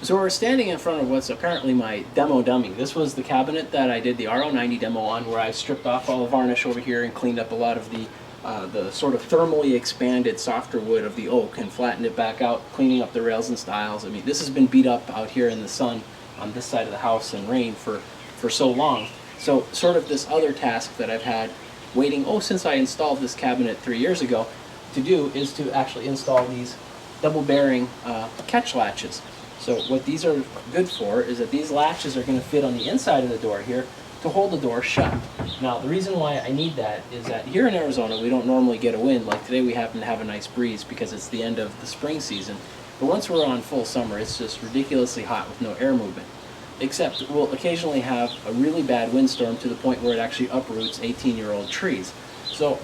So we're standing in front of what's apparently my demo dummy. This was the cabinet that I did the RO90 demo on, where I stripped off all the varnish over here and cleaned up a lot of the sort of thermally expanded softer wood of the oak and flattened it back out, cleaning up the rails and stiles. I mean, this has been beat up out here in the sun on this side of the house and rain for so long. So sort of this other task that I've had waiting, since I installed this cabinet 3 years ago, to do is to actually install these double bearing catch latches. So what these are good for is that these latches are going to fit on the inside of the door here to hold the door shut. Now the reason why I need that is that here in Arizona we don't normally get a wind. Like today we happen to have a nice breeze because it's the end of the spring season. But once we're on full summer, it's just ridiculously hot with no air movement. Except we'll occasionally have a really bad windstorm to the point where it actually uproots 18-year-old trees. So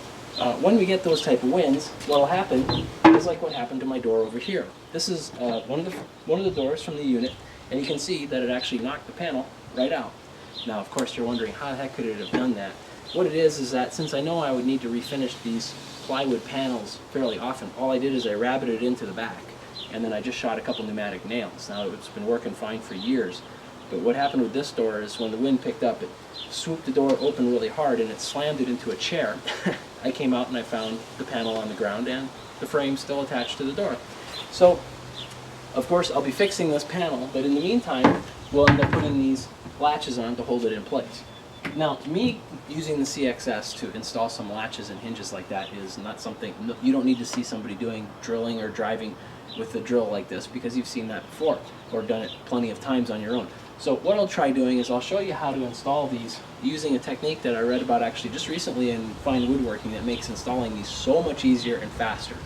when we get those type of winds, what will happen is like what happened to my door over here. This is one of the doors from the unit, and you can see that it actually knocked the panel right out. Now, of course, you're wondering how the heck could it have done that? What it is that since I know I would need to refinish these plywood panels fairly often, all I did is I rabbited it into the back, and then I just shot a couple pneumatic nails. Now, it's been working fine for years. But what happened with this door is when the wind picked up, it swooped the door open really hard and it slammed it into a chair. I came out and I found the panel on the ground and the frame still attached to the door. So, of course, I'll be fixing this panel, but in the meantime, we'll end up putting these latches on to hold it in place. Now, me using the CXS to install some latches and hinges like that is not something, you don't need to see somebody doing drilling or driving with the drill like this because you've seen that before or done it plenty of times on your own. So what I'll try doing is I'll show you how to install these using a technique that I read about actually just recently in Fine Woodworking that makes installing these so much easier and faster.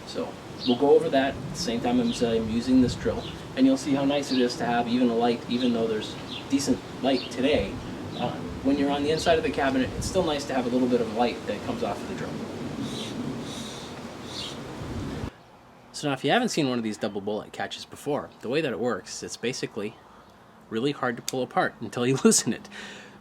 So we'll go over that at the same time I'm using this drill, and you'll see how nice it is to have even a light, even though there's decent light today. When you're on the inside of the cabinet, it's still nice to have a little bit of light that comes off of the drill. So now if you haven't seen one of these double bullet catches before, the way that it works, it's basically really hard to pull apart until you loosen it.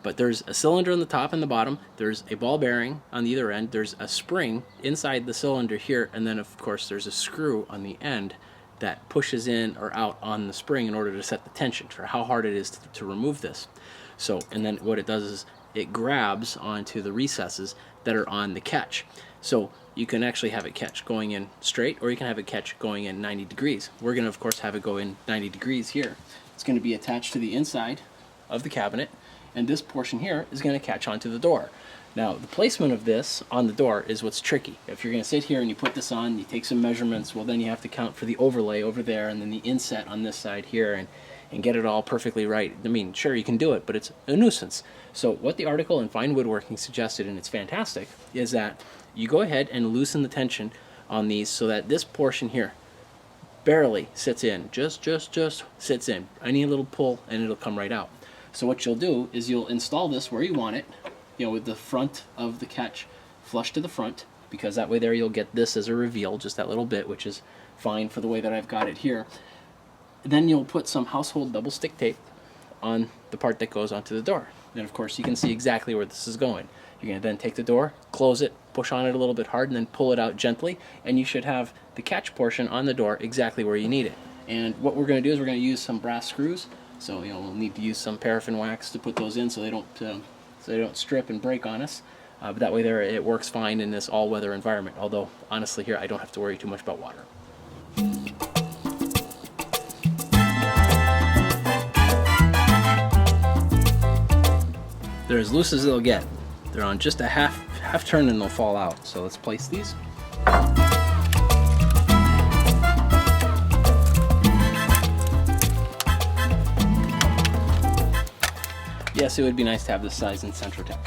But there's a cylinder on the top and the bottom, there's a ball bearing on the other end, there's a spring inside the cylinder here, and then of course there's a screw on the end that pushes in or out on the spring in order to set the tension for how hard it is to remove this. So, and then what it does is it grabs onto the recesses that are on the catch. So you can actually have it catch going in straight, or you can have it catch going in 90 degrees. We're going to of course have it go in 90 degrees here. It's going to be attached to the inside of the cabinet, and this portion here is going to catch onto the door. Now, the placement of this on the door is what's tricky. If you're going to sit here and you put this on, you take some measurements, well then you have to count for the overlay over there and then the inset on this side here and get it all perfectly right. I mean, sure, you can do it, but it's a nuisance. So what the article in Fine Woodworking suggested, and it's fantastic, is that you go ahead and loosen the tension on these so that this portion here barely sits in, just sits in. Any little pull and it'll come right out. So what you'll do is you'll install this where you want it, you know, with the front of the catch flush to the front, because that way there you'll get this as a reveal, just that little bit, which is fine for the way that I've got it here. Then you'll put some household double stick tape on the part that goes onto the door. And of course you can see exactly where this is going. You're going to then take the door, close it, push on it a little bit hard, and then pull it out gently, and you should have the catch portion on the door exactly where you need it. And what we're going to do is we're going to use some brass screws. So we'll need to use some paraffin wax to put those in so they don't strip and break on us. But that way there it works fine in this all-weather environment. Although honestly here I don't have to worry too much about water. They're as loose as they'll get. They're on just a half turn and they'll fall out. So let's place these. Yes, it would be nice to have this size in Centrotech.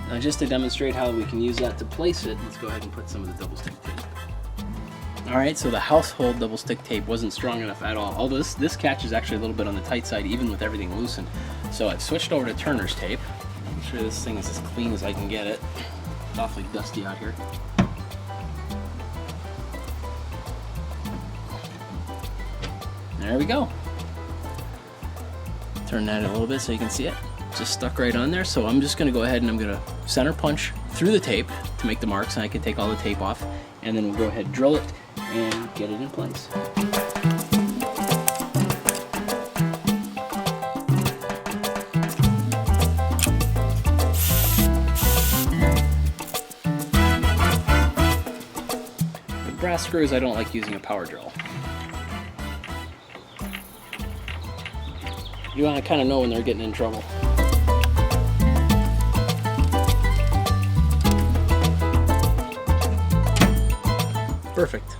Now just to demonstrate how we can use that to place it, let's go ahead and put some of the double stick tape. Alright, so the household double stick tape wasn't strong enough at all. Although this catch is actually a little bit on the tight side even with everything loosened. So I've switched over to Turner's tape. I'm sure this thing is as clean as I can get it. It's awfully dusty out here. there we go. Turn that in a little bit so you can see it. Just stuck right on there. So I'm just gonna go ahead and I'm gonna center punch through the tape to make the marks, and I can take all the tape off, and then we'll go ahead and drill it and get it in place. The brass screws, I don't like using a power drill. You want to kind of know when they're getting in trouble. Perfect.